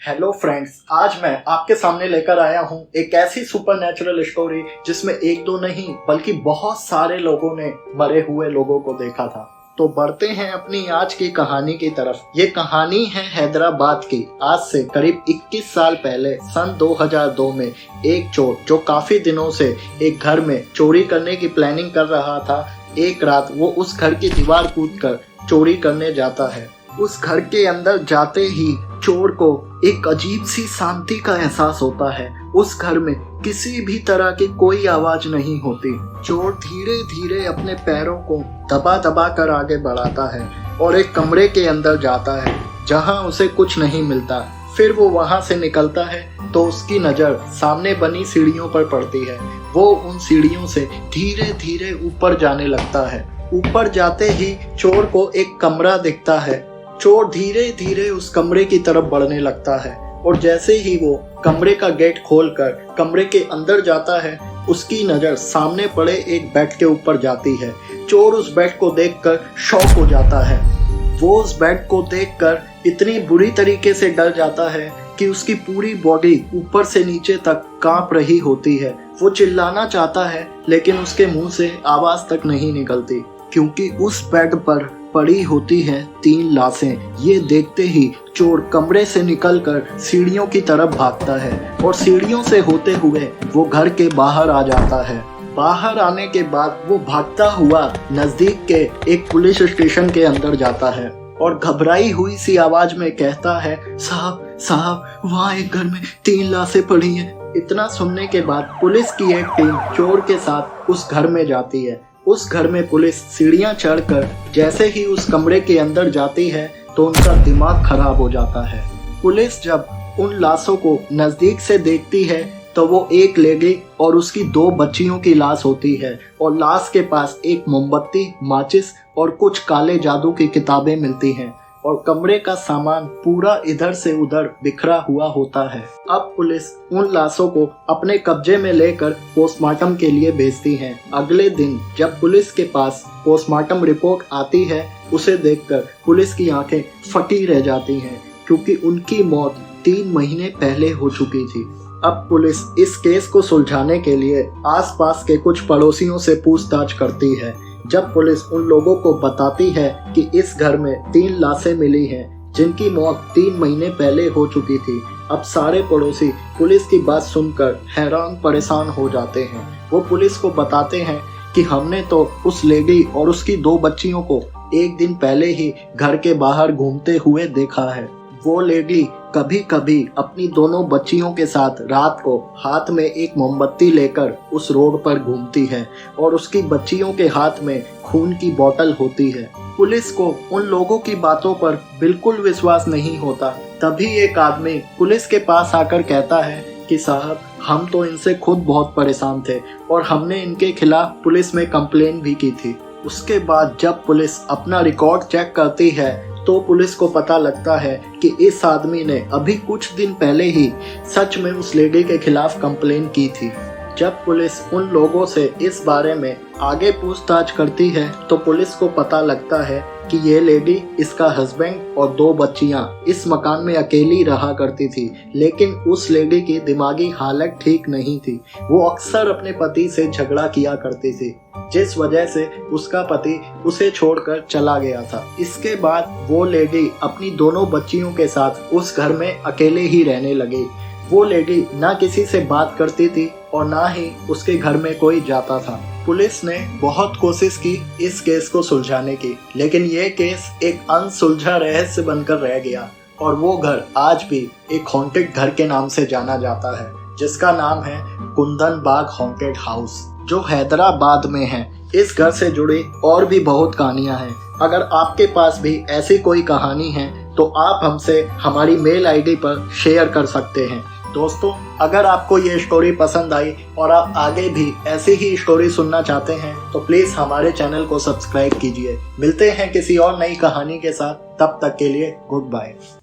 Hello friends, आज मैं आपके सामने लेकर आया हूँ एक ऐसी सुपरनैचुरल स्टोरी जिसमें एक दो नहीं बल्कि बहुत सारे लोगों ने मरे हुए लोगों को देखा था। तो बढ़ते हैं अपनी आज की कहानी की तरफ। ये कहानी है हैदराबाद की। आज से करीब 21 साल पहले सन 2002 में एक चोर जो काफी दिनों से एक घर में चोरी करने की प्लानिंग कर रहा था, एक रात वो उस घर की दीवार कूदकर चोरी करने जाता है। उस घर के अंदर जाते ही चोर को एक अजीब सी शांति का एहसास होता है। उस घर में किसी भी तरह की कोई आवाज नहीं होती। चोर धीरे धीरे अपने पैरों को दबा दबा कर आगे बढ़ाता है और एक कमरे के अंदर जाता है जहां उसे कुछ नहीं मिलता। फिर वो वहां से निकलता है तो उसकी नजर सामने बनी सीढ़ियों पर पड़ती है। वो उन सीढ़ियों से धीरे धीरे ऊपर जाने लगता है। ऊपर जाते ही चोर को एक कमरा दिखता है। चोर धीरे धीरे उस कमरे की तरफ बढ़ने लगता है और जैसे ही वो कमरे का गेट खोलकर कमरे के अंदर जाता है, उसकी नज़र सामने पड़े एक बेड के ऊपर जाती है। चोर उस बेड को देखकर शॉक हो जाता है। वो उस बेड को देखकर इतनी बुरी तरीके से डर जाता है कि उसकी पूरी बॉडी ऊपर से नीचे तक कांप रही होती है। वो चिल्लाना चाहता है लेकिन उसके मुंह से आवाज़ तक नहीं निकलती, क्योंकि उस बेड पर पड़ी होती है 3 लाशें। ये देखते ही चोर कमरे से निकलकर सीढ़ियों की तरफ भागता है और सीढ़ियों से होते हुए वो घर के बाहर आ जाता है। बाहर आने के बाद वो भागता हुआ नजदीक के एक पुलिस स्टेशन के अंदर जाता है और घबराई हुई सी आवाज में कहता है, साहब वहाँ एक घर में 3 लाशें पड़ी हैं। इतना सुनने के बाद पुलिस की एक टीम चोर के साथ उस घर में जाती है। उस घर में पुलिस सीढ़ियां चढ़कर जैसे ही उस कमरे के अंदर जाती है तो उनका दिमाग खराब हो जाता है। पुलिस जब उन लाशों को नज़दीक से देखती है तो वो एक लेडी और उसकी 2 बच्चियों की लाश होती है और लाश के पास एक मोमबत्ती, माचिस और कुछ काले जादू की किताबें मिलती हैं और कमरे का सामान पूरा इधर से उधर बिखरा हुआ होता है। अब पुलिस उन लाशों को अपने कब्जे में लेकर पोस्टमार्टम के लिए भेजती है। अगले दिन जब पुलिस के पास पोस्टमार्टम रिपोर्ट आती है, उसे देखकर पुलिस की आंखें फटी रह जाती हैं, क्योंकि उनकी मौत 3 महीने पहले हो चुकी थी। अब पुलिस इस केस को सुलझाने के लिए आसपास के कुछ पड़ोसियों से पूछताछ करती है। जब पुलिस उन लोगों को बताती है कि इस घर में 3 लाशें मिली हैं जिनकी मौत 3 महीने पहले हो चुकी थी, अब सारे पड़ोसी पुलिस की बात सुनकर हैरान परेशान हो जाते हैं। वो पुलिस को बताते हैं कि हमने तो उस लेडी और उसकी 2 बच्चियों को एक दिन पहले ही घर के बाहर घूमते हुए देखा है। वो लेडी कभी कभी अपनी दोनों बच्चियों के साथ रात को हाथ में एक मोमबत्ती लेकर उस रोड पर घूमती है और उसकी बच्चियों के हाथ में खून की बोतल होती है। पुलिस को उन लोगों की बातों पर बिल्कुल विश्वास नहीं होता। तभी एक आदमी पुलिस के पास आकर कहता है कि साहब, हम तो इनसे खुद बहुत परेशान थे और हमने इनके खिलाफ पुलिस में कंप्लेन भी की थी। उसके बाद जब पुलिस अपना रिकॉर्ड चेक करती है तो पुलिस को पता लगता है कि इस आदमी ने अभी कुछ दिन पहले ही सच में उस लेडी के खिलाफ कंप्लेन की थी। जब पुलिस उन लोगों से इस बारे में आगे पूछताछ करती है तो पुलिस को पता लगता है कि ये लेडी, इसका हस्बैंड और 2 बच्चियां इस मकान में अकेली रहा करती थी, लेकिन उस लेडी की दिमागी हालत ठीक नहीं थी। वो अक्सर अपने पति से झगड़ा किया करती थी, जिस वजह से उसका पति उसे छोड़कर चला गया था। इसके बाद वो लेडी अपनी दोनों बच्चियों के साथ उस घर में अकेले ही रहने लगी। वो लेडी ना किसी से बात करती थी और ना ही उसके घर में कोई जाता था। पुलिस ने बहुत कोशिश की इस केस को सुलझाने की, लेकिन ये केस एक अनसुलझा रहस्य बनकर रह गया और वो घर आज भी एक हॉन्टेड घर के नाम से जाना जाता है, जिसका नाम है कुंदन बाग हॉन्टेड हाउस, जो हैदराबाद में है। इस घर से जुड़ी और भी बहुत कहानियां हैं। अगर आपके पास भी ऐसी कोई कहानी है तो आप हमसे हमारी मेल आईडी पर शेयर कर सकते हैं। दोस्तों, अगर आपको ये स्टोरी पसंद आई और आप आगे भी ऐसी ही स्टोरी सुनना चाहते हैं तो प्लीज़ हमारे चैनल को सब्सक्राइब कीजिए। मिलते हैं किसी और नई कहानी के साथ, तब तक के लिए गुड बाय।